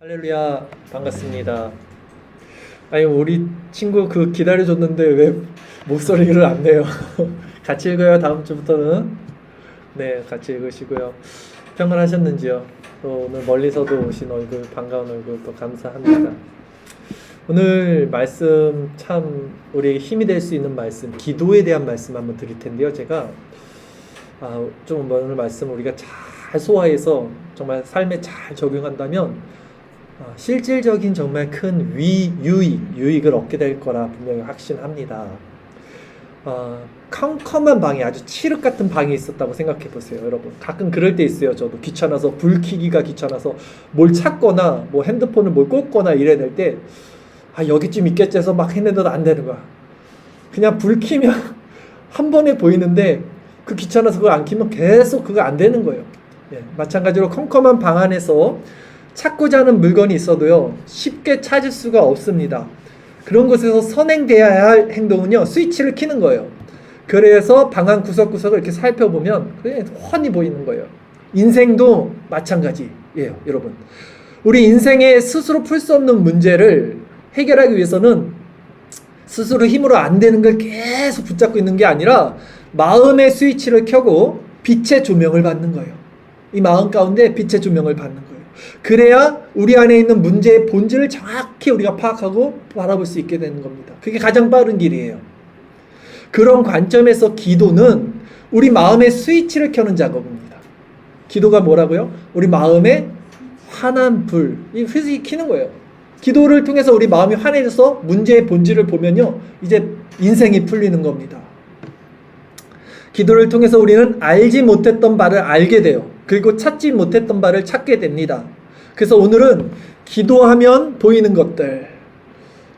할렐루야, 반갑습니다. 아니, 우리 친구 기다려줬는데 왜 목소리를 안 내요? 같이 읽어요, 다음 주부터는. 네, 같이 읽으시고요. 평안하셨는지요? 또 오늘 멀리서도 오신 얼굴, 반가운 얼굴 또 감사합니다. 오늘 말씀 참 우리에게 힘이 될 수 있는 말씀, 기도에 대한 말씀 한번 드릴 텐데요. 제가 좀 오늘 말씀 우리가 잘 소화해서 정말 삶에 잘 적용한다면 실질적인 정말 큰 유익을 얻게 될 거라 분명히 확신합니다. 컴컴한 방이, 아주 칠흑 같은 방이 있었다고 생각해 보세요. 여러분, 가끔 그럴 때 있어요. 저도 귀찮아서, 불 켜기가 귀찮아서 뭘 찾거나 뭐 핸드폰을 뭘 꽂거나 이래야 될 때 여기쯤 있겠지 해서 막 했는데도 안 되는 거야. 그냥 불 켜면 한 번에 보이는데 그 귀찮아서 그걸 안 켜면 계속 그거 안 되는 거예요. 마찬가지로 컴컴한 방 안에서 찾고자 하는 물건이 있어도요, 쉽게 찾을 수가 없습니다. 그런 곳에서 선행돼야 할 행동은요, 스위치를 켜는 거예요. 그래서 방 안 구석구석을 이렇게 살펴보면 그게 훤히 보이는 거예요. 인생도 마찬가지예요, 여러분. 우리 인생에 스스로 풀 수 없는 문제를 해결하기 위해서는 스스로 힘으로 안 되는 걸 계속 붙잡고 있는 게 아니라 마음의 스위치를 켜고 빛의 조명을 받는 거예요. 이 마음 가운데 빛의 조명을 받는 거예요. 그래야 우리 안에 있는 문제의 본질을 정확히 우리가 파악하고 바라볼 수 있게 되는 겁니다. 그게 가장 빠른 길이에요. 그런 관점에서 기도는 우리 마음의 스위치를 켜는 작업입니다. 기도가 뭐라고요? 우리 마음의 환한 불, 이 스위치 켜는 거예요. 기도를 통해서 우리 마음이 환해져서 문제의 본질을 보면요, 이제 인생이 풀리는 겁니다. 기도를 통해서 우리는 알지 못했던 바를 알게 돼요. 그리고 찾지 못했던 바를 찾게 됩니다. 그래서 오늘은 기도하면 보이는 것들.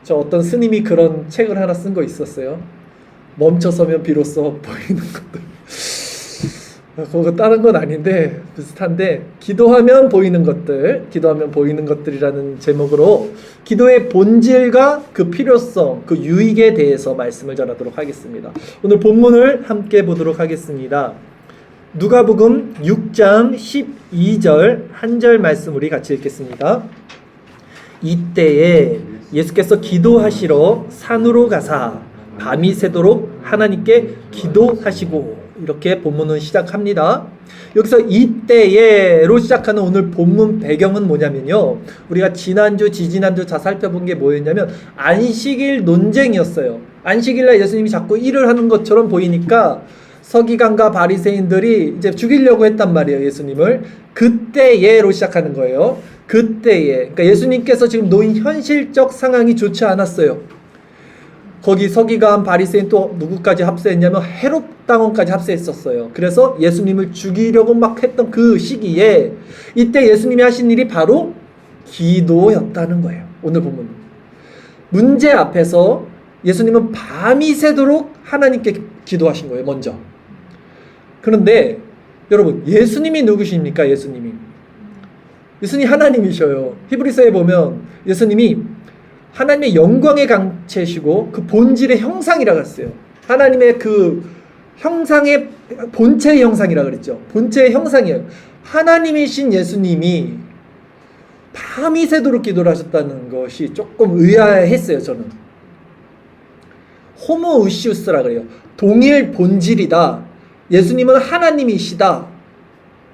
저 어떤 스님이 그런 책을 하나 쓴 거 있었어요. 멈춰서면 비로소 보이는 것들. 그거 다른 건 아닌데 비슷한데, 기도하면 보이는 것들, 기도하면 보이는 것들이라는 제목으로 기도의 본질과 그 필요성, 그 유익에 대해서 말씀을 전하도록 하겠습니다. 오늘 본문을 함께 보도록 하겠습니다. 누가복음 6장 12절 한 절 말씀 우리 같이 읽겠습니다. 이때에 예수께서 기도하시러 산으로 가사 밤이 새도록 하나님께 기도하시고, 이렇게 본문은 시작합니다. 여기서 이때에로 시작하는 오늘 본문 배경은 뭐냐면요, 우리가 지난주 지지난주 다 살펴본 게 뭐였냐면 안식일 논쟁이었어요. 안식일날 예수님이 자꾸 일을 하는 것처럼 보이니까 서기관과 바리새인들이 이제 죽이려고 했단 말이에요, 예수님을. 그때에로 시작하는 거예요. 그때에. 그러니까 예수님께서 지금 놓인 현실적 상황이 좋지 않았어요. 거기 서기관, 바리새인 또 누구까지 합세했냐면 헤롯 당원까지 합세했었어요. 그래서 예수님을 죽이려고 막 했던 그 시기에 이때 예수님이 하신 일이 바로 기도였다는 거예요. 오늘 보면 문제 앞에서 예수님은 밤이 새도록 하나님께 기도하신 거예요, 먼저. 그런데 여러분, 예수님이 누구십니까? 예수님이 하나님이셔요. 히브리서에 보면 예수님이 하나님의 영광의 강체시고 그 본질의 형상이라고 했어요. 하나님의 그 형상의 본체의 형상이라고 그랬죠. 본체의 형상이에요. 하나님이신 예수님이 밤이 새도록 기도를 하셨다는 것이 조금 의아했어요, 저는. 호모우시우스라 그래요. 동일 본질이다. 예수님은 하나님이시다.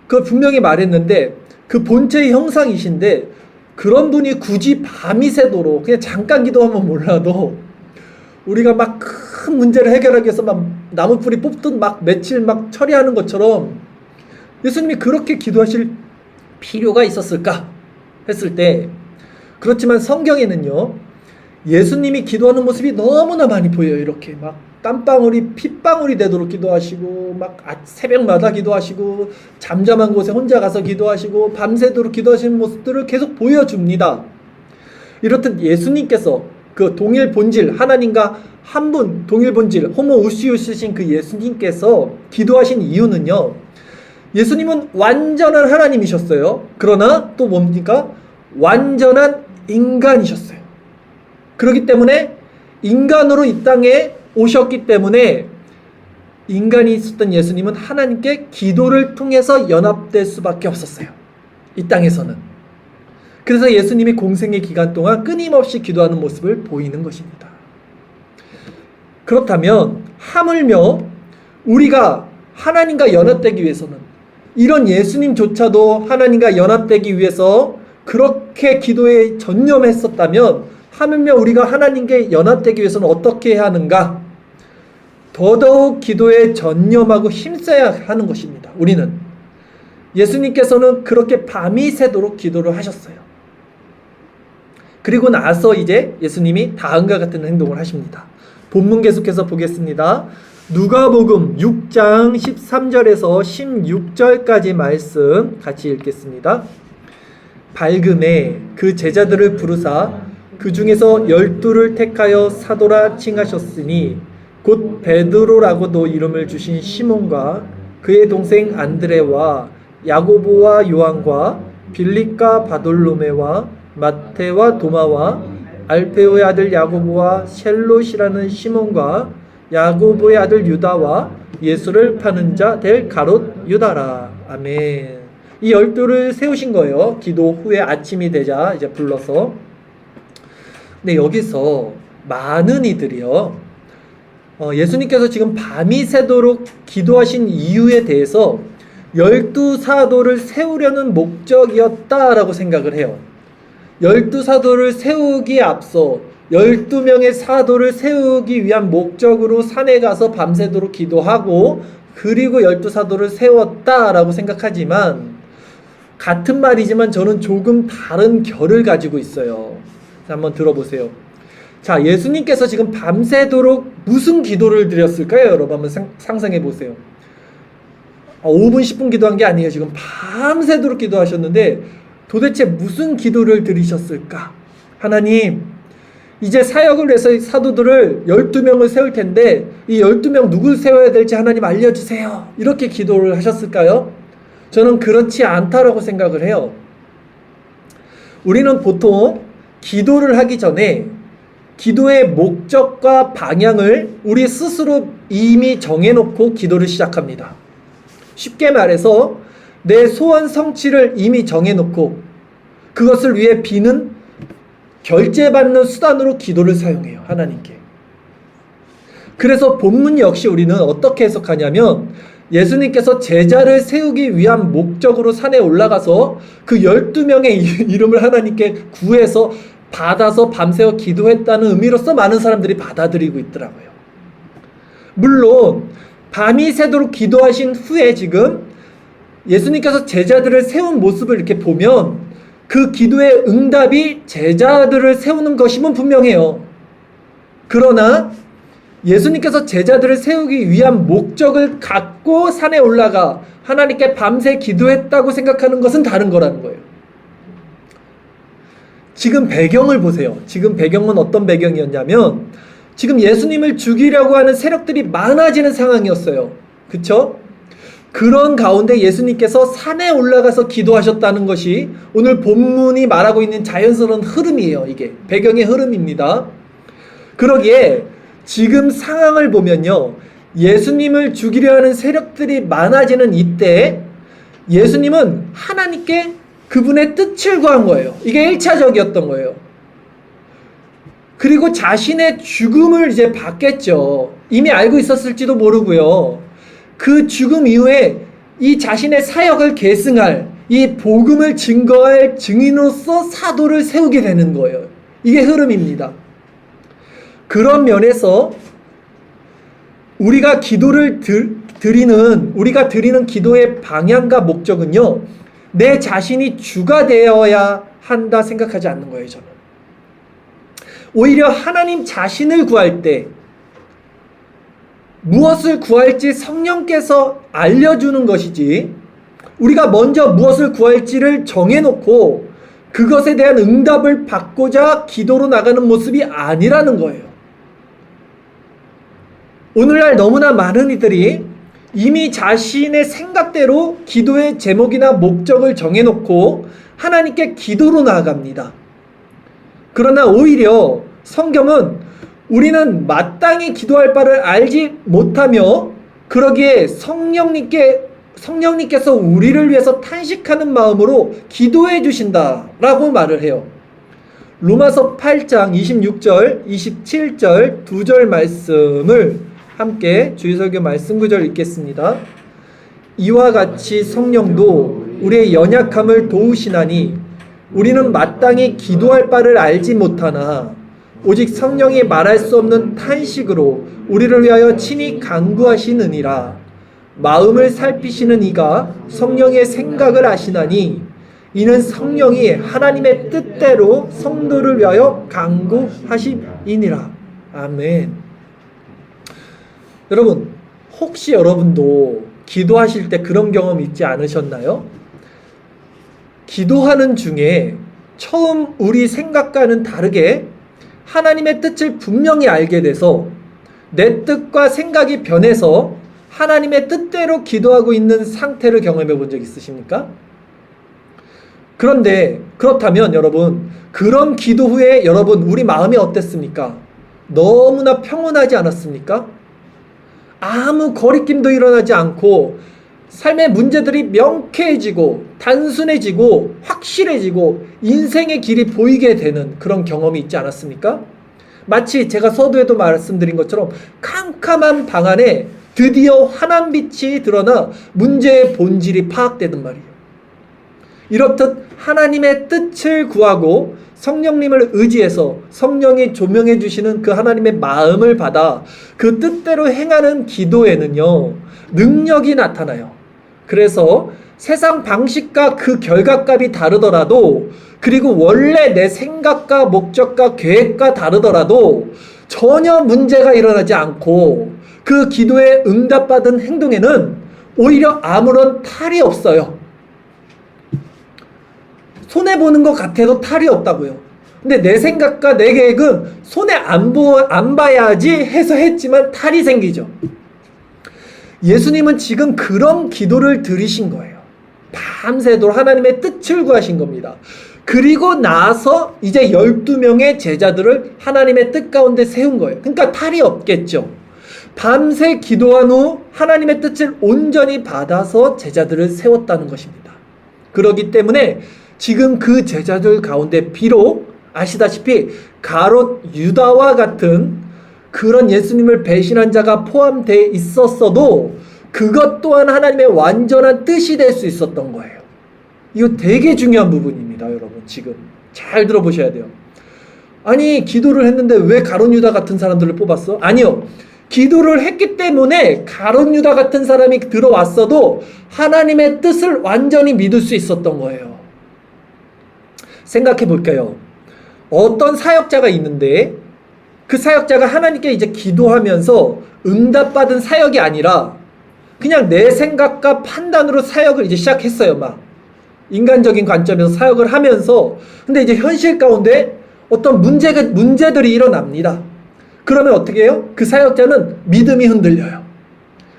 그걸 분명히 말했는데 그 본체의 형상이신데, 그런 분이 굳이 밤이 새도록 그냥 잠깐 기도하면 몰라도 우리가 막 큰 문제를 해결하기 위해서 막 나무뿌리 뽑듯 막 며칠 막 처리하는 것처럼 예수님이 그렇게 기도하실 필요가 있었을까 했을 때, 그렇지만 성경에는요, 예수님이 기도하는 모습이 너무나 많이 보여요. 이렇게 막 땀방울이 핏방울이 되도록 기도하시고, 막 새벽마다 기도하시고, 잠잠한 곳에 혼자 가서 기도하시고, 밤새도록 기도하시는 모습들을 계속 보여줍니다. 이렇듯 예수님께서 그 동일 본질, 하나님과 한 분 동일 본질, 호모우시우스신 그 예수님께서 기도하신 이유는요, 예수님은 완전한 하나님이셨어요. 그러나 또 뭡니까? 완전한 인간이셨어요. 그렇기 때문에 인간으로 이 땅에 오셨기 때문에 인간이 있었던 예수님은 하나님께 기도를 통해서 연합될 수밖에 없었어요, 이 땅에서는. 그래서 예수님이 공생의 기간 동안 끊임없이 기도하는 모습을 보이는 것입니다. 그렇다면 하물며 우리가 하나님과 연합되기 위해서는, 이런 예수님조차도 하나님과 연합되기 위해서 그렇게 기도에 전념했었다면, 하물며 우리가 하나님께 연합되기 위해서는 어떻게 해야 하는가? 더더욱 기도에 전념하고 힘써야 하는 것입니다. 우리는 예수님께서는 그렇게 밤이 새도록 기도를 하셨어요. 그리고 나서 이제 예수님이 다음과 같은 행동을 하십니다. 본문 계속해서 보겠습니다. 누가복음 6장 13절에서 16절까지 말씀 같이 읽겠습니다. 밝음에 그 제자들을 부르사 그 중에서 12를 택하여 사도라 칭하셨으니 곧 베드로라고도 이름을 주신 시몬과 그의 동생 안드레와 야고보와 요한과 빌립과 바돌로메와 마테와 도마와 알페오의 아들 야고보와 셀롯이라는 시몬과 야고보의 아들 유다와 예수를 파는 자 될 가롯 유다라. 아멘. 이 12를 세우신 거예요. 기도 후에 아침이 되자 이제 불러서. 근데 여기서 많은 이들이요, 예수님께서 지금 밤이 새도록 기도하신 이유에 대해서 12사도를 세우려는 목적이었다라고 생각을 해요. 12사도를 세우기에 앞서 12명의 사도를 세우기 위한 목적으로 산에 가서 밤새도록 기도하고 그리고 12사도를 세웠다라고 생각하지만, 같은 말이지만 저는 조금 다른 결을 가지고 있어요. 한번 들어보세요. 자, 예수님께서 지금 밤새도록 무슨 기도를 드렸을까요? 여러분 한번 상상해 보세요. 5분 10분 기도한 게 아니에요. 지금 밤새도록 기도하셨는데 도대체 무슨 기도를 드리셨을까? 하나님, 이제 사역을 해서 사도들을 12명을 세울 텐데 이 12명 누굴 세워야 될지 하나님 알려주세요. 이렇게 기도를 하셨을까요? 저는 그렇지 않다라고 생각을 해요. 우리는 보통 기도를 하기 전에 기도의 목적과 방향을 우리 스스로 이미 정해놓고 기도를 시작합니다. 쉽게 말해서 내 소원 성취를 이미 정해놓고 그것을 위해 비는 결제받는 수단으로 기도를 사용해요. 하나님께. 그래서 본문 역시 우리는 어떻게 해석하냐면, 예수님께서 제자를 세우기 위한 목적으로 산에 올라가서 그 12명의 이름을 하나님께 구해서 받아서 밤새워 기도했다는 의미로서 많은 사람들이 받아들이고 있더라고요. 물론 밤이 새도록 기도하신 후에 지금 예수님께서 제자들을 세운 모습을 이렇게 보면 그 기도의 응답이 제자들을 세우는 것임은 분명해요. 그러나 예수님께서 제자들을 세우기 위한 목적을 갖고 산에 올라가 하나님께 밤새 기도했다고 생각하는 것은 다른 거라는 거예요. 지금 배경을 보세요. 지금 배경은 어떤 배경이었냐면, 지금 예수님을 죽이려고 하는 세력들이 많아지는 상황이었어요. 그쵸? 그런 가운데 예수님께서 산에 올라가서 기도하셨다는 것이 오늘 본문이 말하고 있는 자연스러운 흐름이에요. 이게 배경의 흐름입니다. 그러기에 지금 상황을 보면요, 예수님을 죽이려 하는 세력들이 많아지는 이때 예수님은 하나님께 그분의 뜻을 구한 거예요. 이게 1차적이었던 거예요. 그리고 자신의 죽음을 이제 받겠죠. 이미 알고 있었을지도 모르고요. 그 죽음 이후에 이 자신의 사역을 계승할, 이 복음을 증거할 증인으로서 사도를 세우게 되는 거예요. 이게 흐름입니다. 그런 면에서 우리가 기도를 우리가 드리는 기도의 방향과 목적은요, 내 자신이 주가 되어야 한다 생각하지 않는 거예요. 저는 오히려 하나님 자신을 구할 때 무엇을 구할지 성령께서 알려주는 것이지, 우리가 먼저 무엇을 구할지를 정해놓고 그것에 대한 응답을 받고자 기도로 나가는 모습이 아니라는 거예요. 오늘날 너무나 많은 이들이 이미 자신의 생각대로 기도의 제목이나 목적을 정해놓고 하나님께 기도로 나아갑니다. 그러나 오히려 성경은 우리는 마땅히 기도할 바를 알지 못하며 그러기에 성령님께 성령님께서 우리를 위해서 탄식하는 마음으로 기도해 주신다라고 말을 해요. 로마서 8장 26절, 27절 두 절 말씀을 함께 주일설교 말씀 구절 읽겠습니다. 이와 같이 성령도 우리의 연약함을 도우시나니 우리는 마땅히 기도할 바를 알지 못하나 오직 성령이 말할 수 없는 탄식으로 우리를 위하여 친히 간구하시느니라. 마음을 살피시는 이가 성령의 생각을 아시나니 이는 성령이 하나님의 뜻대로 성도를 위하여 간구하심이니라. 아멘. 여러분, 혹시 여러분도 기도하실 때 그런 경험 있지 않으셨나요? 기도하는 중에 처음 우리 생각과는 다르게 하나님의 뜻을 분명히 알게 돼서 내 뜻과 생각이 변해서 하나님의 뜻대로 기도하고 있는 상태를 경험해 본 적 있으십니까? 그런데 그렇다면 여러분, 그런 기도 후에 여러분 우리 마음이 어땠습니까? 너무나 평온하지 않았습니까? 아무 거리낌도 일어나지 않고 삶의 문제들이 명쾌해지고 단순해지고 확실해지고 인생의 길이 보이게 되는 그런 경험이 있지 않았습니까? 마치 제가 서두에도 말씀드린 것처럼 캄캄한 방 안에 드디어 환한 빛이 드러나 문제의 본질이 파악되는 말이에요. 이렇듯 하나님의 뜻을 구하고 성령님을 의지해서 성령이 조명해 주시는 그 하나님의 마음을 받아 그 뜻대로 행하는 기도에는요, 능력이 나타나요. 그래서 세상 방식과 그 결과값이 다르더라도, 그리고 원래 내 생각과 목적과 계획과 다르더라도 전혀 문제가 일어나지 않고 그 기도에 응답받은 행동에는 오히려 아무런 탈이 없어요. 손해보는 것 같아도 탈이 없다고요. 근데 내 생각과 내 계획은 손해 안 봐야지 해서 했지만 탈이 생기죠. 예수님은 지금 그런 기도를 드리신 거예요. 밤새도록 하나님의 뜻을 구하신 겁니다. 그리고 나서 이제 12명의 제자들을 하나님의 뜻 가운데 세운 거예요. 그러니까 탈이 없겠죠. 밤새 기도한 후 하나님의 뜻을 온전히 받아서 제자들을 세웠다는 것입니다. 그렇기 때문에 지금 그 제자들 가운데 비록 아시다시피 가롯 유다와 같은 그런 예수님을 배신한 자가 포함되어 있었어도 그것 또한 하나님의 완전한 뜻이 될 수 있었던 거예요. 이거 되게 중요한 부분입니다. 여러분 지금 잘 들어보셔야 돼요. 아니 기도를 했는데 왜 가롯 유다 같은 사람들을 뽑았어? 아니요. 기도를 했기 때문에 가롯 유다 같은 사람이 들어왔어도 하나님의 뜻을 완전히 믿을 수 있었던 거예요. 생각해 볼까요? 어떤 사역자가 있는데 그 사역자가 하나님께 이제 기도하면서 응답받은 사역이 아니라 그냥 내 생각과 판단으로 사역을 이제 시작했어요. 막 인간적인 관점에서 사역을 하면서, 근데 이제 현실 가운데 어떤 문제들이 일어납니다. 그러면 어떻게 해요? 그 사역자는 믿음이 흔들려요.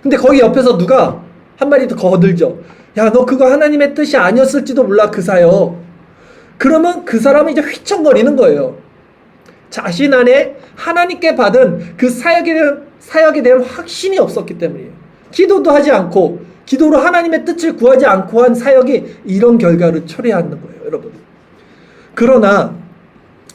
근데 거기 옆에서 누가 한마디 더 거들죠. 야, 너 그거 하나님의 뜻이 아니었을지도 몰라, 그 사역. 그러면 그 사람은 이제 휘청거리는 거예요. 자신 안에 하나님께 받은 그 사역에 대한 확신이 없었기 때문이에요. 기도도 하지 않고 기도로 하나님의 뜻을 구하지 않고 한 사역이 이런 결과를 초래하는 거예요, 여러분. 그러나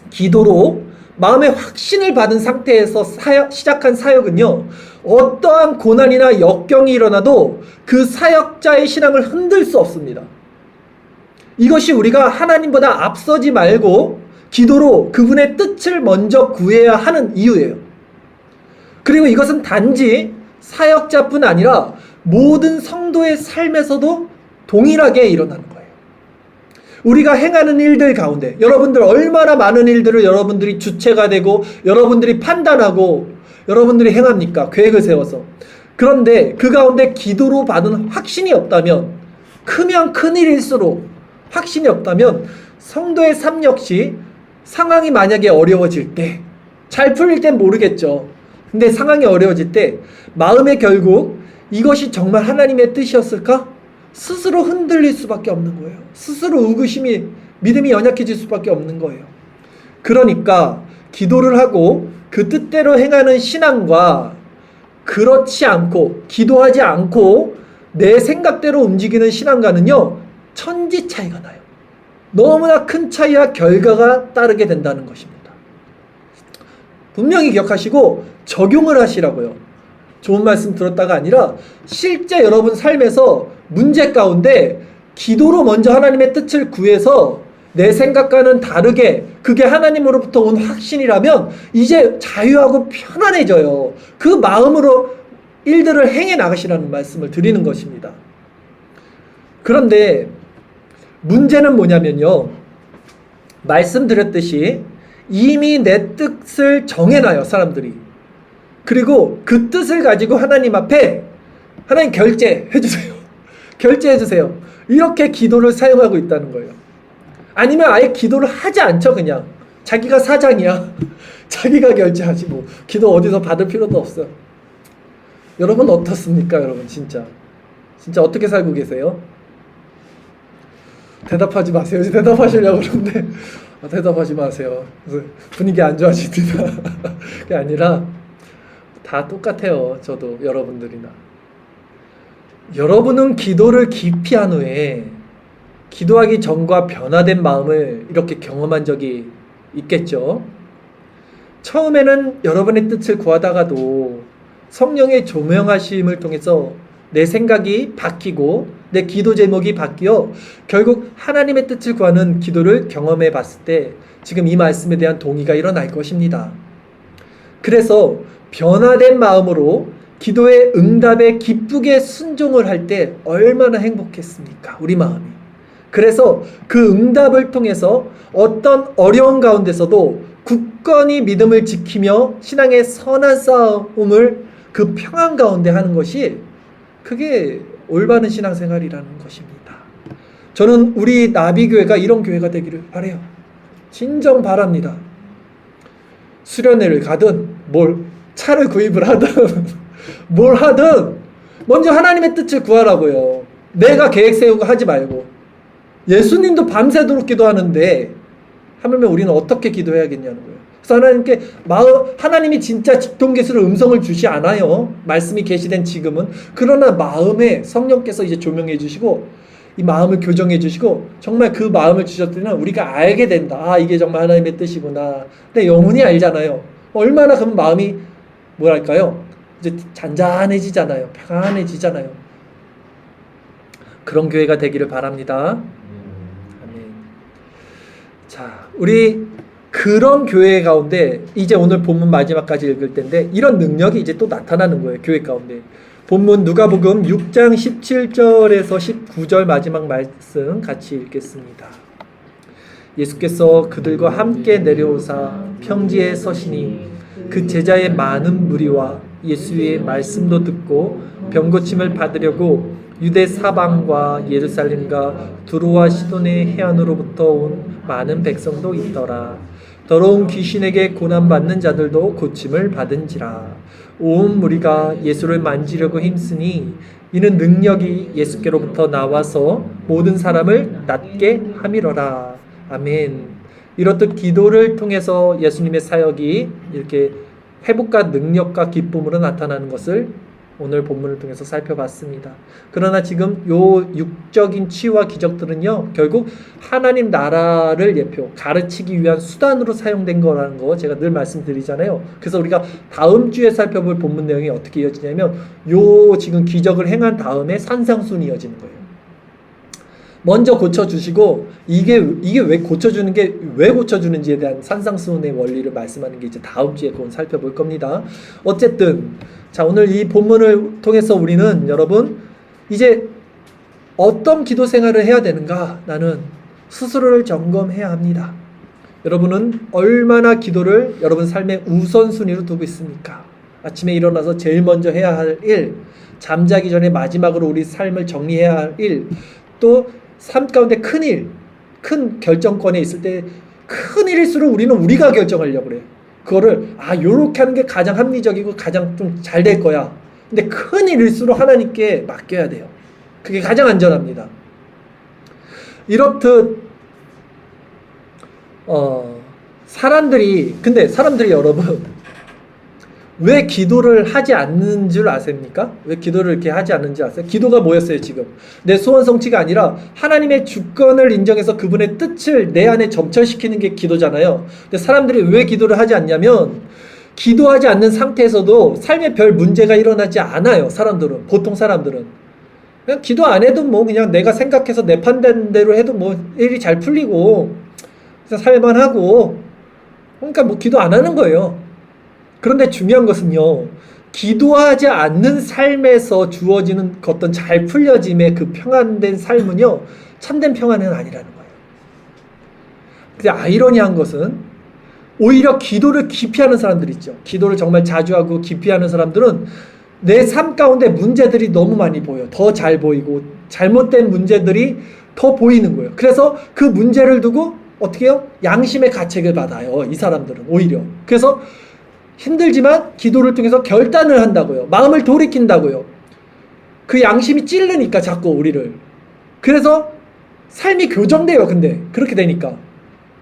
기도로 마음의 확신을 받은 상태에서 시작한 사역은요, 어떠한 고난이나 역경이 일어나도 그 사역자의 신앙을 흔들 수 없습니다. 이것이 우리가 하나님보다 앞서지 말고 기도로 그분의 뜻을 먼저 구해야 하는 이유예요. 그리고 이것은 단지 사역자뿐 아니라 모든 성도의 삶에서도 동일하게 일어나는 거예요. 우리가 행하는 일들 가운데 여러분들 얼마나 많은 일들을 여러분들이 주체가 되고 여러분들이 판단하고 여러분들이 행합니까? 계획을 세워서. 그런데 그 가운데 기도로 받은 확신이 없다면, 크면 큰 일일수록 확신이 없다면 성도의 삶 역시 상황이 만약에 어려워질 때, 잘 풀릴 땐 모르겠죠. 근데 상황이 어려워질 때 마음에 결국 이것이 정말 하나님의 뜻이었을까? 스스로 흔들릴 수밖에 없는 거예요. 스스로 의구심이, 믿음이 연약해질 수밖에 없는 거예요. 그러니까 기도를 하고 그 뜻대로 행하는 신앙과 그렇지 않고 기도하지 않고 내 생각대로 움직이는 신앙과는요, 천지 차이가 나요. 너무나 큰 차이와 결과가 따르게 된다는 것입니다. 분명히 기억하시고 적용을 하시라고요. 좋은 말씀 들었다가 아니라 실제 여러분 삶에서 문제 가운데 기도로 먼저 하나님의 뜻을 구해서 내 생각과는 다르게 그게 하나님으로부터 온 확신이라면 이제 자유하고 편안해져요. 그 마음으로 일들을 행해 나가시라는 말씀을 드리는 것입니다. 그런데 문제는 뭐냐면요, 말씀드렸듯이 이미 내 뜻을 정해놔요, 사람들이. 그리고 그 뜻을 가지고 하나님 앞에 하나님 결제해주세요. 결제해주세요. 이렇게 기도를 사용하고 있다는 거예요. 아니면 아예 기도를 하지 않죠. 그냥 자기가 사장이야. 자기가 결제하지 뭐 기도 어디서 받을 필요도 없어요. 여러분 어떻습니까? 여러분 진짜 어떻게 살고 계세요? 대답하지 마세요. 대답하시려고 그러는데 대답하지 마세요. 그래서 분위기 안 좋아집니다. 그게 아니라 다 똑같아요. 저도 여러분들이나. 여러분은 기도를 깊이 한 후에 기도하기 전과 변화된 마음을 이렇게 경험한 적이 있겠죠. 처음에는 여러분의 뜻을 구하다가도 성령의 조명하심을 통해서 내 생각이 바뀌고 내 기도 제목이 바뀌어 결국 하나님의 뜻을 구하는 기도를 경험해 봤을 때 지금 이 말씀에 대한 동의가 일어날 것입니다. 그래서 변화된 마음으로 기도의 응답에 기쁘게 순종을 할 때 얼마나 행복했습니까? 우리 마음이. 그래서 그 응답을 통해서 어떤 어려운 가운데서도 굳건히 믿음을 지키며 신앙의 선한 싸움을 그 평안 가운데 하는 것이 그게 올바른 신앙생활이라는 것입니다. 저는 우리 나비교회가 이런 교회가 되기를 바라요. 진정 바랍니다. 수련회를 가든 차를 구입을 하든 뭘 하든 먼저 하나님의 뜻을 구하라고요. 내가 계획 세우고 하지 말고. 예수님도 밤새도록 기도하는데 하물며 우리는 어떻게 기도해야겠냐는 거예요. 그래서 하나님이 진짜 직통계시로 음성을 주시 않아요. 말씀이 계시된 지금은. 그러나 마음에 성령께서 이제 조명해 주시고 이 마음을 교정해 주시고 정말 그 마음을 주셨더니 우리가 알게 된다. 이게 정말 하나님의 뜻이구나. 근데 영혼이 알잖아요. 얼마나 그러면 마음이 뭐랄까요? 이제 잔잔해지잖아요. 평안해지잖아요. 그런 교회가 되기를 바랍니다. 아멘. 자, 우리 그런 교회 가운데 이제 오늘 본문 마지막까지 읽을 텐데 이런 능력이 이제 또 나타나는 거예요. 교회 가운데. 본문 누가복음 6장 17절에서 19절 마지막 말씀 같이 읽겠습니다. 예수께서 그들과 함께 내려오사 평지에 서시니 그 제자의 많은 무리와 예수의 말씀도 듣고 병 고침을 받으려고 유대 사방과 예루살렘과 두로와 시돈의 해안으로부터 온 많은 백성도 있더라. 더러운 귀신에게 고난받는 자들도 고침을 받은지라. 온 무리가 예수를 만지려고 힘쓰니 이는 능력이 예수께로부터 나와서 모든 사람을 낫게 함이러라. 아멘. 이렇듯 기도를 통해서 예수님의 사역이 이렇게 회복과 능력과 기쁨으로 나타나는 것을 오늘 본문을 통해서 살펴봤습니다. 그러나 지금 요 육적인 치유와 기적들은요, 결국 하나님 나라를 가르치기 위한 수단으로 사용된 거라는 거 제가 늘 말씀드리잖아요. 그래서 우리가 다음 주에 살펴볼 본문 내용이 어떻게 이어지냐면 요 지금 기적을 행한 다음에 산상순이 이어지는 거예요. 먼저 고쳐주시고 이게 왜 고쳐주는 게 왜 고쳐주는지에 대한 산상수훈의 원리를 말씀하는 게 이제 다음 주에 그건 살펴볼 겁니다. 어쨌든 자, 오늘 이 본문을 통해서 우리는 여러분 이제 어떤 기도 생활을 해야 되는가? 나는 스스로를 점검해야 합니다. 여러분은 얼마나 기도를 여러분 삶의 우선순위로 두고 있습니까? 아침에 일어나서 제일 먼저 해야 할 일, 잠자기 전에 마지막으로 우리 삶을 정리해야 할 일, 또 삶 가운데 큰 결정권에 있을 때 큰 일일수록 우리는 우리가 결정하려고 그래요. 그거를 요렇게 하는 게 가장 합리적이고 가장 좀 잘 될 거야. 근데 큰 일일수록 하나님께 맡겨야 돼요. 그게 가장 안전합니다. 이렇듯 사람들이 여러분 왜 기도를 하지 않는 줄 아십니까? 왜 기도를 이렇게 하지 않는지 아세요? 기도가 뭐였어요 지금? 내 소원 성취가 아니라 하나님의 주권을 인정해서 그분의 뜻을 내 안에 점철시키는 게 기도잖아요. 근데 사람들이 왜 기도를 하지 않냐면 기도하지 않는 상태에서도 삶에 별 문제가 일어나지 않아요. 사람들은, 보통 사람들은 그냥 기도 안 해도 뭐 그냥 내가 생각해서 내 판단대로 해도 뭐 일이 잘 풀리고 그래서 살만하고, 그러니까 뭐 기도 안 하는 거예요. 그런데 중요한 것은요, 기도하지 않는 삶에서 주어지는 어떤 잘 풀려짐의 그 평안된 삶은요, 참된 평안은 아니라는 거예요. 근데 아이러니한 것은 오히려 기도를 깊이 하는 사람들 있죠. 기도를 정말 자주 하고 깊이 하는 사람들은 내 삶 가운데 문제들이 너무 많이 보여요. 더 잘 보이고 잘못된 문제들이 더 보이는 거예요. 그래서 그 문제를 두고 어떻게 해요? 양심의 가책을 받아요. 이 사람들은 오히려. 그래서 힘들지만 기도를 통해서 결단을 한다고요. 마음을 돌이킨다고요. 그 양심이 찔르니까 자꾸 우리를. 그래서 삶이 교정돼요. 근데 그렇게 되니까.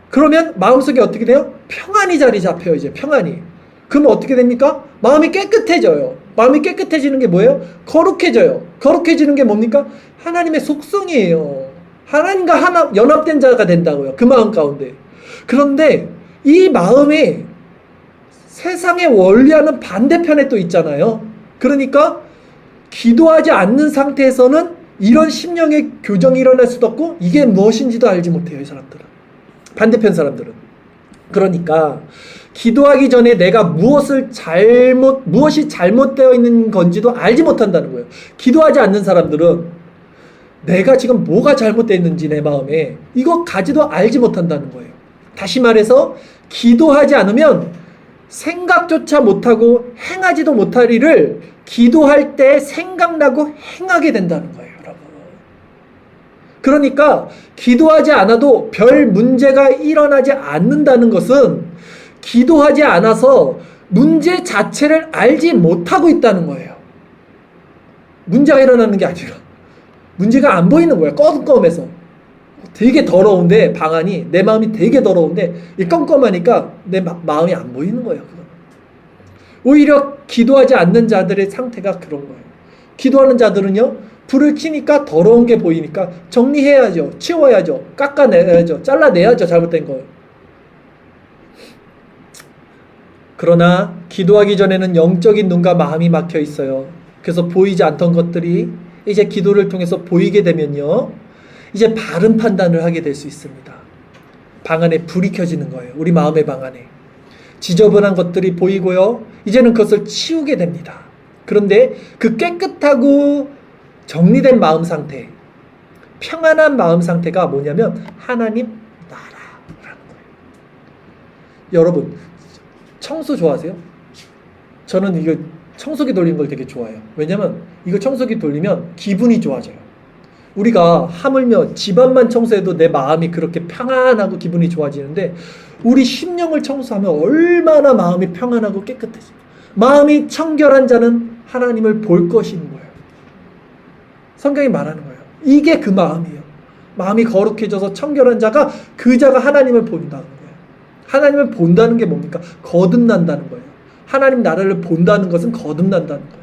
그러면 마음속에 어떻게 돼요? 평안이 자리 잡혀요. 이제 평안이. 그러면 어떻게 됩니까? 마음이 깨끗해져요. 마음이 깨끗해지는 게 뭐예요? 거룩해져요. 거룩해지는 게 뭡니까? 하나님의 속성이에요. 하나님과 하나 연합된 자가 된다고요. 그 마음 가운데. 그런데 이 마음에 세상의 원리와는 반대편에 또 있잖아요. 그러니까 기도하지 않는 상태에서는 이런 심령의 교정이 일어날 수도 없고 이게 무엇인지도 알지 못해요. 이 사람들은. 반대편 사람들은. 그러니까 기도하기 전에 내가 무엇이 잘못되어 있는 건지도 알지 못한다는 거예요. 기도하지 않는 사람들은 내가 지금 뭐가 잘못되어 있는지 내 마음에 이거까지도 알지 못한다는 거예요. 다시 말해서 기도하지 않으면 생각조차 못하고 행하지도 못할 일을 기도할 때 생각나고 행하게 된다는 거예요, 여러분. 그러니까 기도하지 않아도 별 문제가 일어나지 않는다는 것은 기도하지 않아서 문제 자체를 알지 못하고 있다는 거예요. 문제가 일어나는 게 아니라 문제가 안 보이는 거예요. 껌껌해서. 되게 더러운데 방안이 내 마음이 되게 더러운데 이 껌껌하니까 내 마음이 안 보이는 거예요. 그건. 오히려 기도하지 않는 자들의 상태가 그런 거예요. 기도하는 자들은요, 불을 켜니까 더러운 게 보이니까 정리해야죠, 치워야죠, 깎아내야죠, 잘라내야죠, 잘못된 거. 그러나 기도하기 전에는 영적인 눈과 마음이 막혀 있어요. 그래서 보이지 않던 것들이 이제 기도를 통해서 보이게 되면요, 이제 바른 판단을 하게 될 수 있습니다. 방 안에 불이 켜지는 거예요. 우리 마음의 방 안에. 지저분한 것들이 보이고요. 이제는 그것을 치우게 됩니다. 그런데 그 깨끗하고 정리된 마음 상태, 평안한 마음 상태가 뭐냐면 하나님 나라라는 거예요. 여러분, 청소 좋아하세요? 저는 이거 청소기 돌리는 걸 되게 좋아해요. 왜냐면 이거 청소기 돌리면 기분이 좋아져요. 우리가 하물며 집안만 청소해도 내 마음이 그렇게 평안하고 기분이 좋아지는데 우리 심령을 청소하면 얼마나 마음이 평안하고 깨끗해져요. 마음이 청결한 자는 하나님을 볼 것인 거예요. 성경이 말하는 거예요. 이게 그 마음이에요. 마음이 거룩해져서 청결한 자가 그 자가 하나님을 본다는 거예요. 하나님을 본다는 게 뭡니까? 거듭난다는 거예요. 하나님 나라를 본다는 것은 거듭난다는 거예요.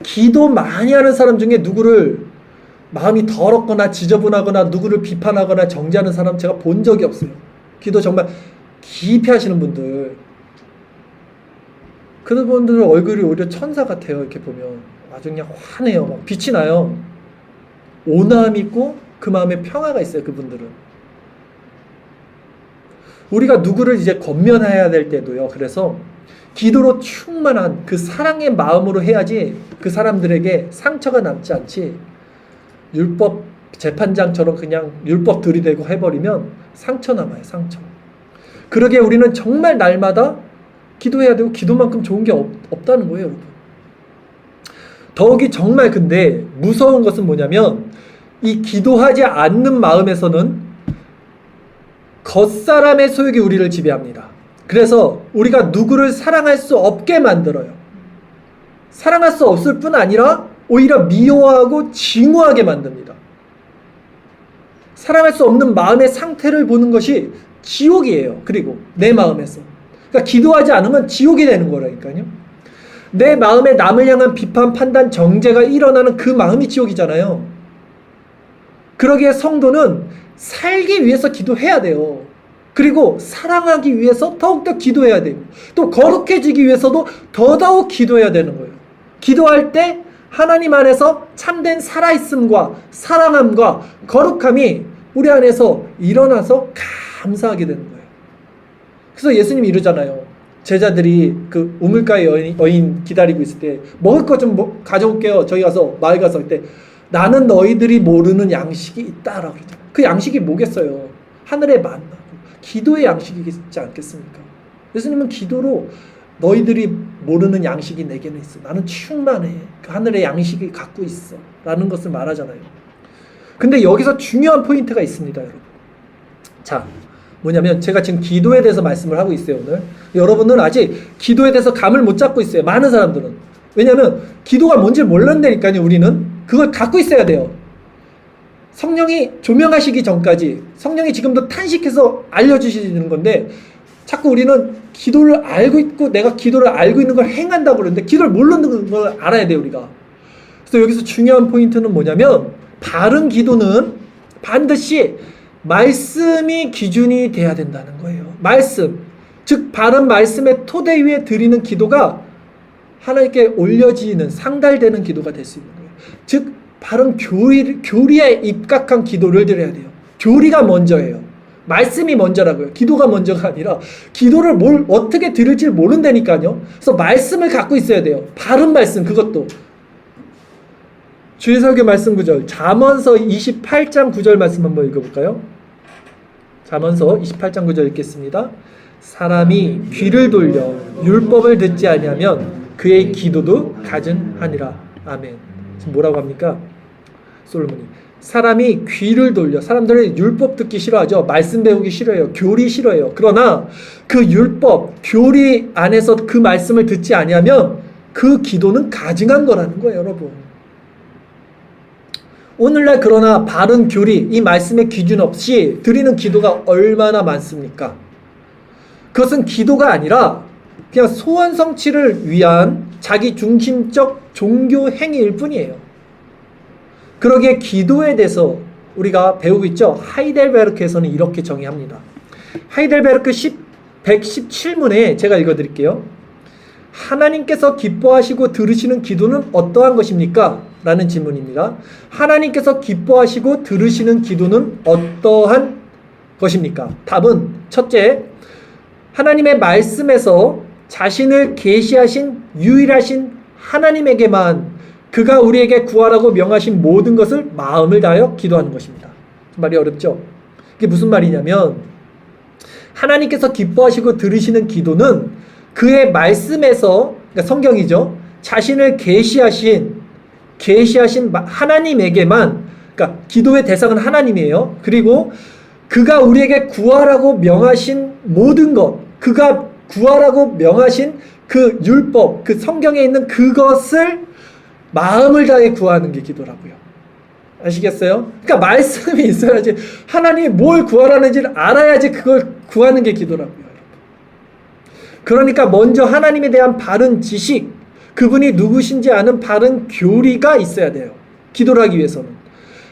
기도 많이 하는 사람 중에 누구를 마음이 더럽거나 지저분하거나 누구를 비판하거나 정죄하는 사람 제가 본 적이 없어요. 기도 정말 깊이 하시는 분들, 그런 분들 얼굴이 오히려 천사 같아요. 이렇게 보면 아주 그냥 환해요. 막 빛이 나요. 온화함이 있고 그 마음에 평화가 있어요. 그분들은. 우리가 누구를 이제 권면해야 될 때도요, 그래서 기도로 충만한 그 사랑의 마음으로 해야지 그 사람들에게 상처가 남지 않지, 율법 재판장처럼 그냥 율법 들이대고 해버리면 상처 남아요. 상처. 그러게 우리는 정말 날마다 기도해야 되고 기도만큼 좋은 게 없다는 거예요, 여러분. 더욱이 정말 근데 무서운 것은 뭐냐면 이 기도하지 않는 마음에서는 겉사람의 소욕이 우리를 지배합니다. 그래서 우리가 누구를 사랑할 수 없게 만들어요. 사랑할 수 없을 뿐 아니라 오히려 미워하고 증오하게 만듭니다. 사랑할 수 없는 마음의 상태를 보는 것이 지옥이에요. 그리고 내 마음에서. 그러니까 기도하지 않으면 지옥이 되는 거라니까요. 내 마음에 남을 향한 비판, 판단, 정죄가 일어나는 그 마음이 지옥이잖아요. 그러기에 성도는 살기 위해서 기도해야 돼요. 그리고 사랑하기 위해서 더욱더 기도해야 되고, 또 거룩해지기 위해서도 더더욱 기도해야 되는 거예요. 기도할 때 하나님 안에서 참된 살아있음과 사랑함과 거룩함이 우리 안에서 일어나서 감사하게 되는 거예요. 그래서 예수님이 이러잖아요. 제자들이 그 우물가에 여인 기다리고 있을 때 먹을 것 좀 가져올게요. 저희 가서 마을 가서 할 때 나는 너희들이 모르는 양식이 있다라고 그러잖아요. 그 양식이 뭐겠어요? 하늘의 만나, 기도의 양식이지 않겠습니까? 예수님은 기도로 너희들이 모르는 양식이 내게는 있어. 나는 충만해. 그 하늘의 양식이 갖고 있어. 라는 것을 말하잖아요. 근데 여기서 중요한 포인트가 있습니다, 여러분. 자, 뭐냐면 제가 지금 기도에 대해서 말씀을 하고 있어요, 오늘. 여러분은 아직 기도에 대해서 감을 못 잡고 있어요. 많은 사람들은. 왜냐하면 기도가 뭔지 몰랐다니까요, 우리는. 그걸 갖고 있어야 돼요. 성령이 조명하시기 전까지 성령이 지금도 탄식해서 알려주시는 건데 자꾸 우리는 기도를 알고 있고 내가 기도를 알고 있는 걸 행한다고 그러는데 기도를 모르는 걸 알아야 돼요, 우리가. 그래서 여기서 중요한 포인트는 뭐냐면 바른 기도는 반드시 말씀이 기준이 돼야 된다는 거예요. 말씀, 즉 바른 말씀의 토대 위에 드리는 기도가 하나님께 올려지는 상달되는 기도가 될 수 있는 거예요. 즉 바른 교리에 입각한 기도를 드려야 돼요. 교리가 먼저예요. 말씀이 먼저라고요. 기도가 먼저가 아니라 기도를 뭘 어떻게 드릴지 모른다니까요. 그래서 말씀을 갖고 있어야 돼요. 바른 말씀, 그것도. 주의 설교 말씀 구절 잠언서 28장 9절 말씀 한번 읽어볼까요? 잠언서 28장 9절 읽겠습니다. 사람이 귀를 돌려 율법을 듣지 아니하면 그의 기도도 가증하니라. 아멘. 지금 뭐라고 합니까? 솔로몬이 사람이 귀를 돌려, 사람들은 율법 듣기 싫어하죠. 말씀 배우기 싫어해요. 교리 싫어해요. 그러나 그 율법, 교리 안에서 그 말씀을 듣지 아니하면 그 기도는 가증한 거라는 거예요, 여러분. 오늘날 그러나 바른 교리, 이 말씀의 기준 없이 드리는 기도가 얼마나 많습니까? 그것은 기도가 아니라 그냥 소원 성취를 위한 자기 중심적 종교 행위일 뿐이에요. 그러기에 기도에 대해서 우리가 배우고 있죠. 하이델베르크에서는 이렇게 정의합니다. 하이델베르크 117문에 제가 읽어드릴게요. 하나님께서 기뻐하시고 들으시는 기도는 어떠한 것입니까? 라는 질문입니다. 하나님께서 기뻐하시고 들으시는 기도는 어떠한 것입니까? 답은 첫째, 하나님의 말씀에서 자신을 계시하신 유일하신 하나님에게만 그가 우리에게 구하라고 명하신 모든 것을 마음을 다하여 기도하는 것입니다. 말이 어렵죠? 이게 무슨 말이냐면 하나님께서 기뻐하시고 들으시는 기도는 그의 말씀에서, 그러니까 성경이죠, 자신을 계시하신 하나님에게만, 그러니까 기도의 대상은 하나님이에요. 그리고 그가 우리에게 구하라고 명하신 모든 것, 그가 구하라고 명하신 그 율법, 그 성경에 있는 그것을 마음을 다해 구하는 게 기도라고요. 아시겠어요? 그러니까 말씀이 있어야지, 하나님이 뭘 구하라는지를 알아야지 그걸 구하는 게 기도라고요. 그러니까 먼저 하나님에 대한 바른 지식, 그분이 누구신지 아는 바른 교리가 있어야 돼요. 기도를 하기 위해서는.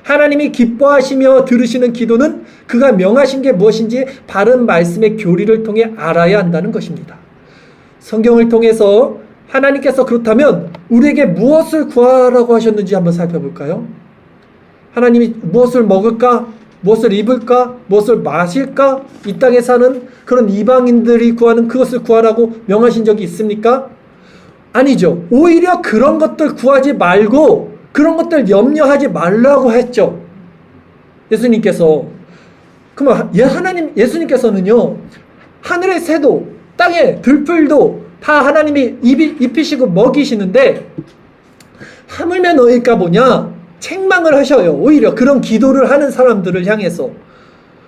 하나님이 기뻐하시며 들으시는 기도는 그가 명하신 게 무엇인지 바른 말씀의 교리를 통해 알아야 한다는 것입니다. 성경을 통해서 하나님께서 그렇다면 우리에게 무엇을 구하라고 하셨는지 한번 살펴볼까요? 하나님이 무엇을 먹을까? 무엇을 입을까? 무엇을 마실까? 이 땅에 사는 그런 이방인들이 구하는 그것을 구하라고 명하신 적이 있습니까? 아니죠. 오히려 그런 것들 구하지 말고 그런 것들 염려하지 말라고 했죠. 예수님께서. 그러면 예수님께서는요, 하늘의 새도 땅의 들풀도 다 하나님이 입히시고 먹이시는데 하물며 너희가 뭐냐? 책망을 하셔요. 오히려 그런 기도를 하는 사람들을 향해서.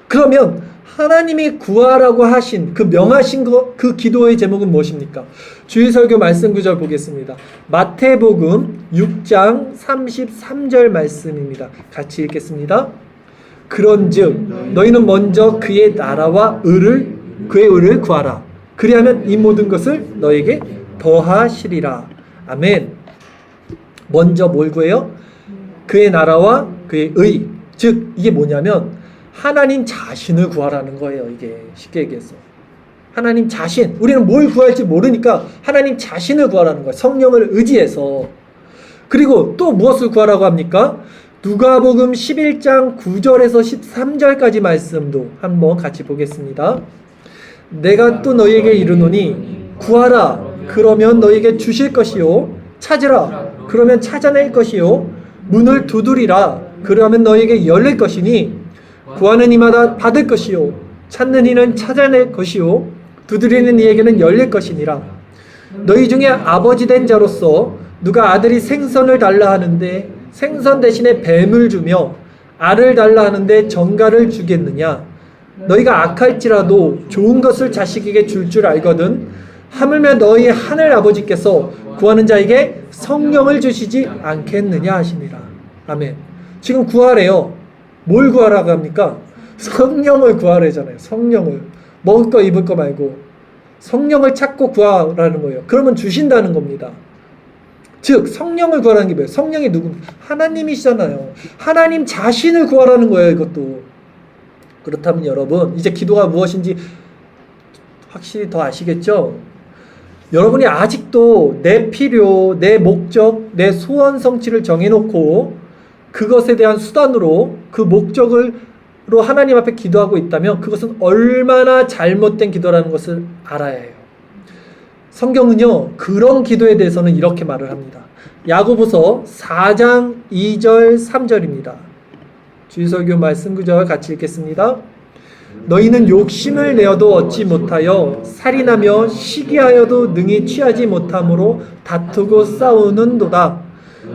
그러면 하나님이 구하라고 하신 그 명하신 그 기도의 제목은 무엇입니까? 주의 설교 말씀 구절 보겠습니다. 마태복음 6장 33절 말씀입니다. 같이 읽겠습니다. 그런즉 너희는 먼저 그의 나라와 그의 의를 구하라. 그리하면 이 모든 것을 너에게 더하시리라. 아멘. 먼저 뭘 구해요? 그의 나라와 그의 의. 즉 이게 뭐냐면 하나님 자신을 구하라는 거예요. 이게 쉽게 얘기해서 하나님 자신. 우리는 뭘 구할지 모르니까 하나님 자신을 구하라는 거예요. 성령을 의지해서. 그리고 또 무엇을 구하라고 합니까? 누가복음 11장 9절에서 13절까지 말씀도 한번 같이 보겠습니다. 내가 또 너희에게 이르노니 구하라 그러면 너희에게 주실 것이요 찾으라 그러면 찾아낼 것이요 문을 두드리라 그러면 너희에게 열릴 것이니 구하는 이마다 받을 것이요 찾는 이는 찾아낼 것이요 두드리는 이에게는 열릴 것이니라. 너희 중에 아버지 된 자로서 누가 아들이 생선을 달라 하는데 생선 대신에 뱀을 주며 알을 달라 하는데 정갈을 주겠느냐? 너희가 악할지라도 좋은 것을 자식에게 줄 알거든 하물며 너희 하늘 아버지께서 구하는 자에게 성령을 주시지 않겠느냐 하시니라. 아멘. 지금 구하래요. 뭘 구하라고 합니까? 성령을 구하래잖아요. 성령을. 먹을 거 입을 거 말고 성령을 찾고 구하라는 거예요. 그러면 주신다는 겁니다. 즉 성령을 구하라는 게 뭐예요? 성령이 누굽니까? 하나님이시잖아요. 하나님 자신을 구하라는 거예요. 이것도. 그렇다면 여러분 이제 기도가 무엇인지 확실히 더 아시겠죠? 여러분이 아직도 내 필요, 내 목적, 내 소원 성취를 정해놓고 그것에 대한 수단으로 그 목적으로 하나님 앞에 기도하고 있다면 그것은 얼마나 잘못된 기도라는 것을 알아야 해요. 성경은요 그런 기도에 대해서는 이렇게 말을 합니다. 야고보서 4장 2절 3절입니다. 주일설교 말씀 구절 같이 읽겠습니다. 너희는 욕심을 내어도 얻지 못하여 살인하며 시기하여도 능히 취하지 못함으로 다투고 싸우는도다.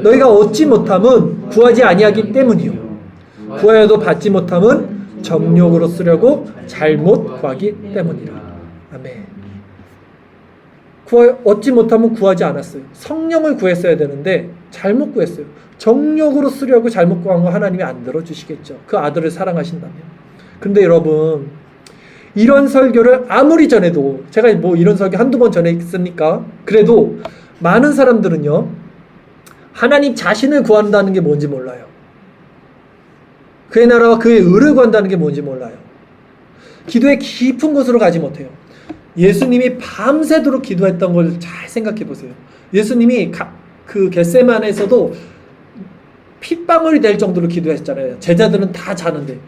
너희가 얻지 못함은 구하지 아니하기 때문이요 구하여도 받지 못함은 정욕으로 쓰려고 잘못 구하기 때문이라. 아멘. 얻지 못하면 구하지 않았어요. 성령을 구했어야 되는데 잘못 구했어요. 정욕으로 쓰려고 잘못 구한 거 하나님이 안 들어주시겠죠. 그 아들을 사랑하신다면. 근데 여러분 이런 설교를 아무리 전해도 제가 뭐 이런 설교 한두 번 전했습니까? 그래도 많은 사람들은요 하나님 자신을 구한다는 게 뭔지 몰라요. 그의 나라와 그의 의를 구한다는 게 뭔지 몰라요. 기도의 깊은 곳으로 가지 못해요. 예수님이 밤새도록 기도했던 걸 잘 생각해 보세요. 예수님이 그 겟세마네에서도 핏방울이 될 정도로 기도했잖아요. 제자들은 다 자는데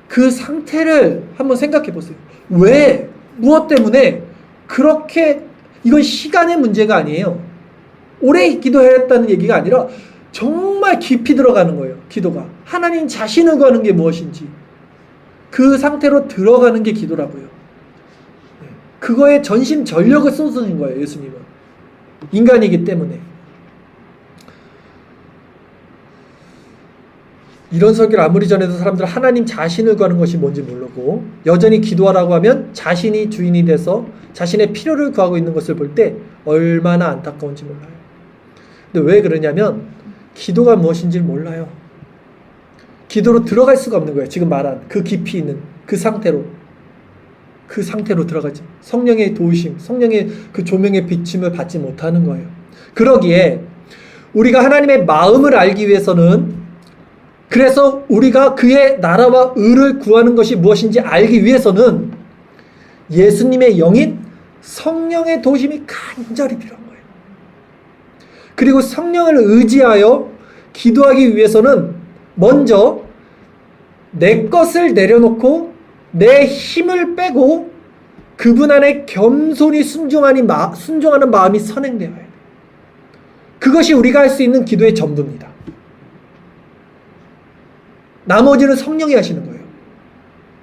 그 상태를 한번 생각해 보세요. 왜? 무엇 때문에? 그렇게 이건 시간의 문제가 아니에요. 오래 기도했다는 얘기가 아니라 정말 깊이 들어가는 거예요. 기도가. 하나님 자신을 구하는 게 무엇인지 그 상태로 들어가는 게 기도라고요. 그거에 전심 전력을 쏟으신 거예요. 예수님은. 인간이기 때문에. 이런 설교를 아무리 전해도 사람들은 하나님 자신을 구하는 것이 뭔지 모르고 여전히 기도하라고 하면 자신이 주인이 돼서 자신의 필요를 구하고 있는 것을 볼 때 얼마나 안타까운지 몰라요. 근데 왜 그러냐면 기도가 무엇인지를 몰라요. 기도로 들어갈 수가 없는 거예요. 지금 말한 그 깊이 있는 그 상태로 들어가지. 성령의 도우심, 성령의 그 조명의 비침을 받지 못하는 거예요. 그러기에 우리가 하나님의 마음을 알기 위해서는 그래서 우리가 그의 나라와 의를 구하는 것이 무엇인지 알기 위해서는 예수님의 영인 성령의 도우심이 간절히 필요한 거예요. 그리고 성령을 의지하여 기도하기 위해서는 먼저 내 것을 내려놓고 내 힘을 빼고 그분 안에 겸손히 순종하는 마음이 선행되어야 해요. 그것이 우리가 할 수 있는 기도의 전부입니다. 나머지는 성령이 하시는 거예요.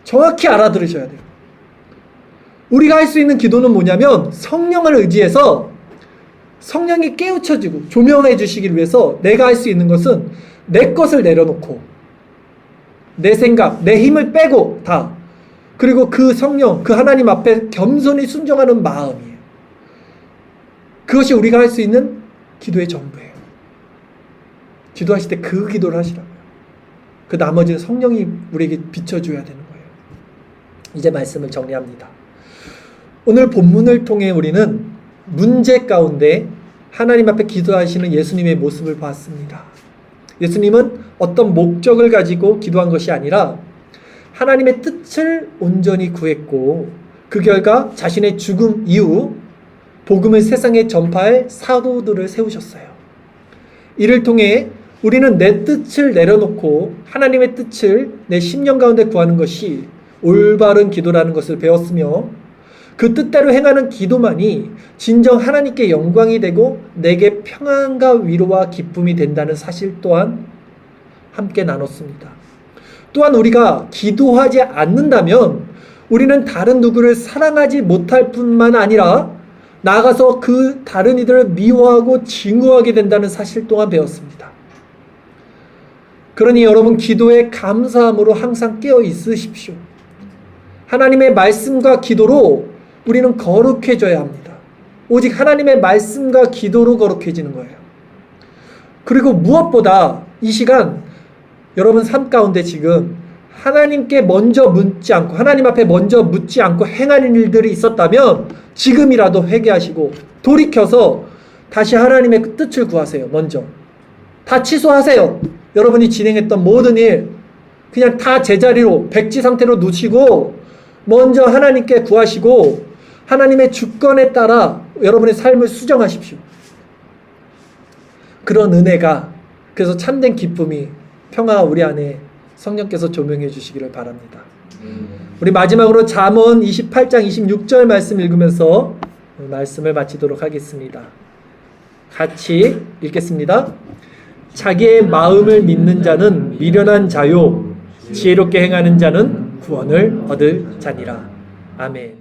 정확히 알아들으셔야 돼요. 우리가 할 수 있는 기도는 뭐냐면 성령을 의지해서 성령이 깨우쳐지고 조명해 주시기 위해서 내가 할 수 있는 것은 내 것을 내려놓고 내 생각, 내 힘을 빼고 다 그리고 그 성령, 그 하나님 앞에 겸손히 순종하는 마음이에요. 그것이 우리가 할 수 있는 기도의 전부예요. 기도하실 때 그 기도를 하시라고요. 그 나머지는 성령이 우리에게 비춰줘야 되는 거예요. 이제 말씀을 정리합니다. 오늘 본문을 통해 우리는 문제 가운데 하나님 앞에 기도하시는 예수님의 모습을 봤습니다. 예수님은 어떤 목적을 가지고 기도한 것이 아니라 하나님의 뜻을 온전히 구했고 그 결과 자신의 죽음 이후 복음을 세상에 전파할 사도들을 세우셨어요. 이를 통해 우리는 내 뜻을 내려놓고 하나님의 뜻을 내 심령 가운데 구하는 것이 올바른 기도라는 것을 배웠으며 그 뜻대로 행하는 기도만이 진정 하나님께 영광이 되고 내게 평안과 위로와 기쁨이 된다는 사실 또한 함께 나눴습니다. 또한 우리가 기도하지 않는다면 우리는 다른 누구를 사랑하지 못할 뿐만 아니라 나아가서 그 다른 이들을 미워하고 증오하게 된다는 사실 또한 배웠습니다. 그러니 여러분 기도에 감사함으로 항상 깨어 있으십시오. 하나님의 말씀과 기도로 우리는 거룩해져야 합니다. 오직 하나님의 말씀과 기도로 거룩해지는 거예요. 그리고 무엇보다 이 시간 여러분 삶 가운데 지금 하나님께 먼저 묻지 않고 하나님 앞에 먼저 묻지 않고 행하는 일들이 있었다면 지금이라도 회개하시고 돌이켜서 다시 하나님의 뜻을 구하세요. 먼저 다 취소하세요. 여러분이 진행했던 모든 일 그냥 다 제자리로 백지 상태로 놓으시고 먼저 하나님께 구하시고 하나님의 주권에 따라 여러분의 삶을 수정하십시오. 그런 은혜가 그래서 참된 기쁨이 평화가 우리 안에 성령께서 조명해 주시기를 바랍니다. 우리 마지막으로 잠언 28장 26절 말씀 읽으면서 말씀을 마치도록 하겠습니다. 같이 읽겠습니다. 자기의 마음을 믿는 자는 미련한 자요 지혜롭게 행하는 자는 구원을 얻을 자니라. 아멘.